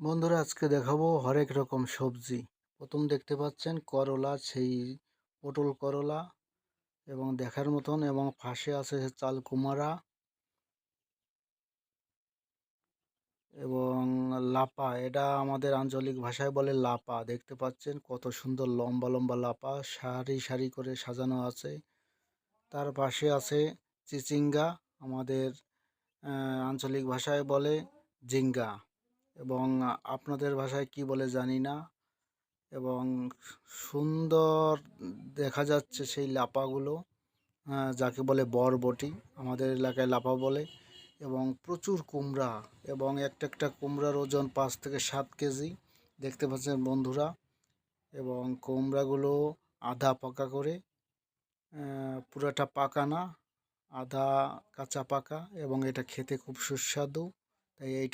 বন্ধুরা আজকে দেখাবো হরেক রকম সবজি। প্রথম দেখতে পাচ্ছেন করলা, সেই পটল করলা এবং দেখার মতন, এবং পাশে আছে চাল কুমারা এবং লাপা। এটা আমাদের আঞ্চলিক ভাষায় বলে লাপা। দেখতে পাচ্ছেন কত সুন্দর লম্বা লম্বা লাপা সারি সারি করে সাজানো আছে। তার পাশে আছে চিচিঙ্গা, আমাদের আঞ্চলিক ভাষায় বলে জিঙ্গা, এবং আপনাদের ভাষায় কি বলে জানি না। এবং সুন্দর দেখা যাচ্ছে সেই লাপাগুলো, যাকে বলে বরবটি, আমাদের এলাকায় লাপা বলে। এবং প্রচুর কুমড়া, এবং একটা একটা কুমড়ার ওজন 5 থেকে 7 কেজি দেখতে পাচ্ছেন বন্ধুরা। এবং কুমড়াগুলো আধা পাকা করে, পুরাটা পাকা না, আধা কাঁচা পাকা, এবং এটা খেতে খুব সুস্বাদু। তাই এইটা